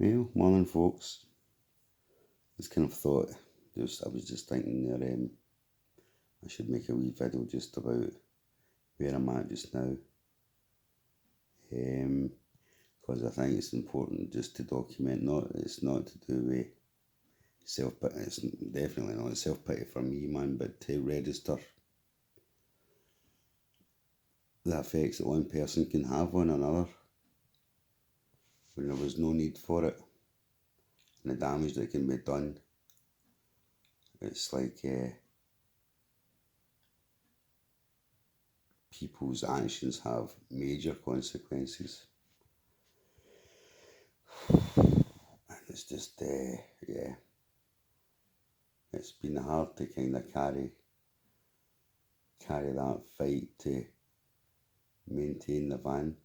Well, morning folks. Just kind of thought, I was just thinking there, I should make a wee video just about where I'm at just now. Because I think it's important just to document. It's not to do with self-pity. It's definitely not self-pity for me, man, but to register the effects that one person can have on another when there was no need for it, and the damage that can be done. It's like people's actions have major consequences. And it's just, yeah, it's been hard to kind of carry that fight to maintain the van,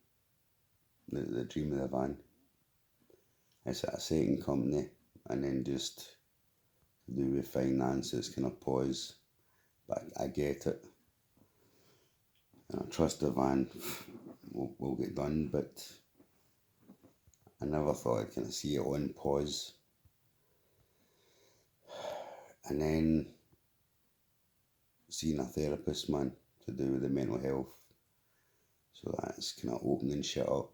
the dream of the van. It's at a second company, and then just to do with finance, it's kind of pause. But I get it. And I trust the van will get done, but I never thought I'd kind of see it on pause. And then seeing a therapist, man, to do with the mental health. So that's kind of opening shit up.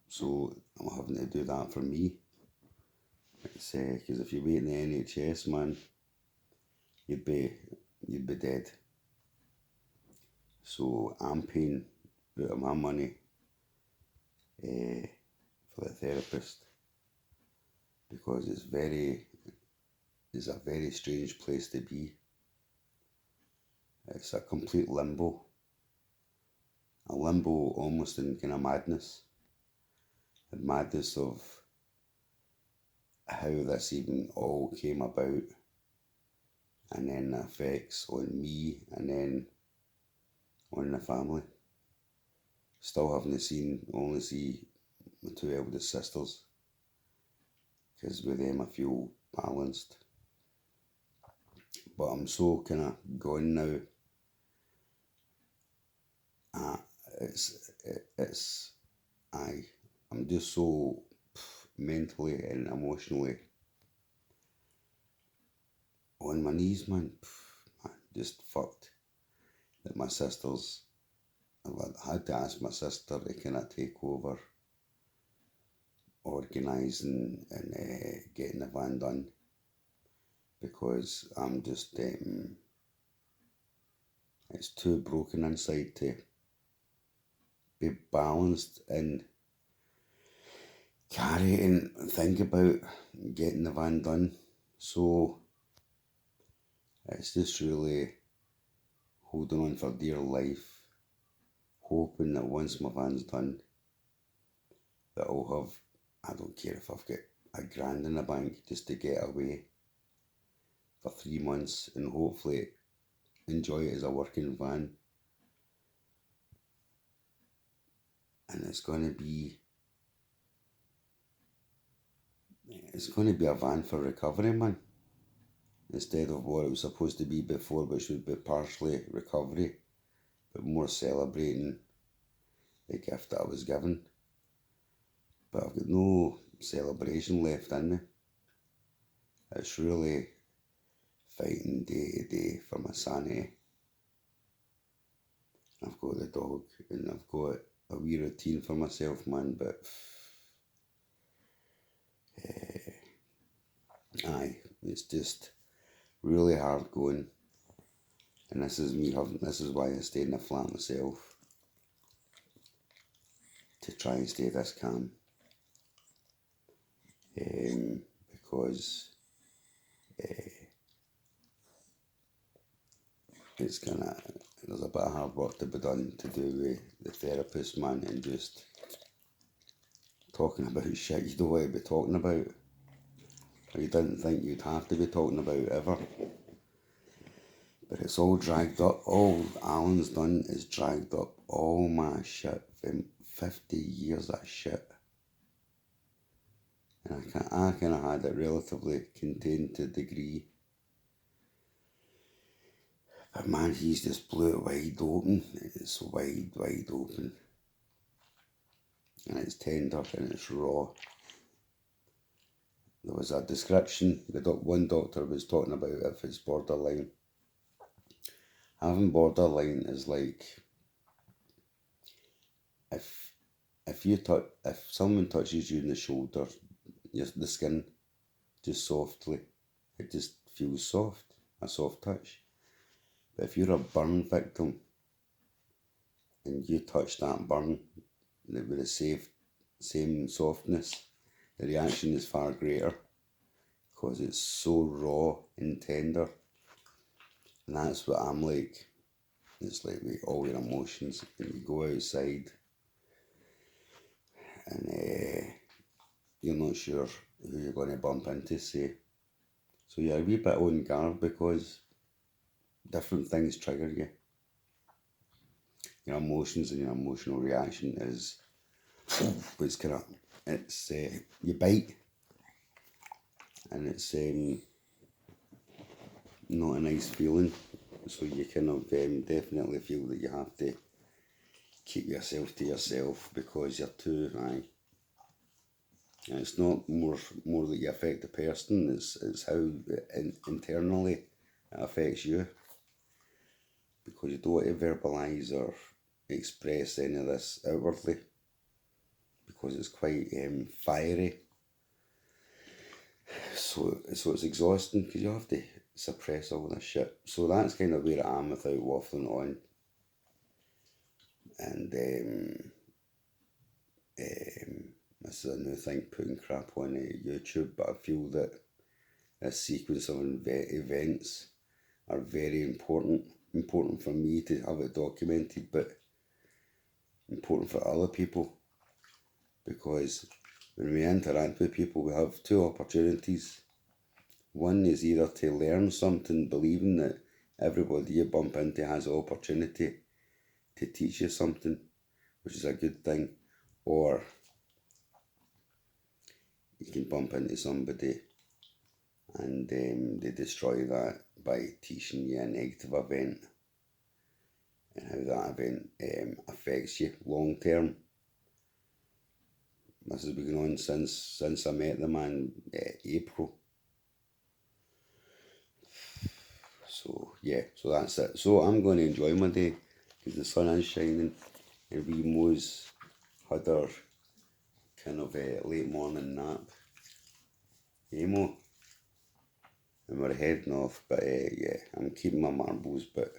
So I'm having to do that for me. It's because if you wait in the NHS, man, you'd be dead. So I'm paying out of my money for the therapist, because it's a very strange place to be. It's a complete limbo. A limbo almost in kind of madness. The madness of how this even all came about, and then the effects on me, and then on the family. Still having only see my two eldest sisters, because with them I feel balanced. But I'm so kind of gone now. I'm just so mentally and emotionally on my knees, man. Just fucked. That my sisters, I had to ask my sister to kind of take over organising and getting the van done, because I'm just, it's too broken inside to be balanced and carry and think about getting the van done. So it's just really holding on for dear life, hoping that once my van's done, that I'll have, I don't care if I've got $1,000 in the bank just to get away for 3 months and hopefully enjoy it as a working van. And it's going to be a van for recovery, man. Instead of what it was supposed to be before, which would be partially recovery, but more celebrating the gift that I was given. But I've got no celebration left in me. It's really fighting day to day for my sanity. I've got the dog, and I've got a wee routine for myself, man, but it's just really hard going. And this is why I stayed in the flat myself, to try and stay this calm. Because there's a bit of hard work to be done to do with the therapist, man, and just talking about shit you don't want to be talking about, or you didn't think you'd have to be talking about ever. But it's all dragged up. All Allen's done is dragged up all my shit from 50 years of shit. And I kind of had it relatively contained to a degree. But man, he's just blew it wide open. It's wide open. and it's tender and it's raw. There was a description, one doctor was talking about if it's borderline. Having borderline is like if someone touches you in the shoulder, the skin just softly, it just feels soft, a soft touch. But if you're a burn victim and you touch that burn with the same softness, the reaction is far greater because it's so raw and tender. And that's what I'm like. It's like with all your emotions, and you go outside and you're not sure who you're going to bump into, say. So you're a wee bit on guard because different things trigger you. Your emotions and your emotional reaction is, you bite, and it's not a nice feeling. So you kind of definitely feel that you have to keep yourself to yourself because you're too high. And it's not more that you affect the person, it's how internally it affects you. Because you don't want to verbalise or express any of this outwardly. Because it's quite fiery. So it's exhausting because you have to suppress all this shit. So that's kind of where I am without waffling on. And this is a new thing, putting crap on YouTube, but I feel that this sequence of events are very important for me to have it documented, but important for other people, because when we interact with people we have two opportunities. One is either to learn something, believing that everybody you bump into has the opportunity to teach you something, which is a good thing, or you can bump into somebody and they destroy that by teaching you a negative event and how that event affects you long term. This has been going on since I met them in April. So yeah, so that's it. So I'm going to enjoy my day because the sun is shining and we Mo's had our kind of late morning nap. Hey Mo? And we're heading off, but yeah, I'm keeping my marbles, but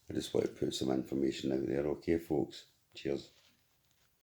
I just want to put some information out there. Okay folks, cheers.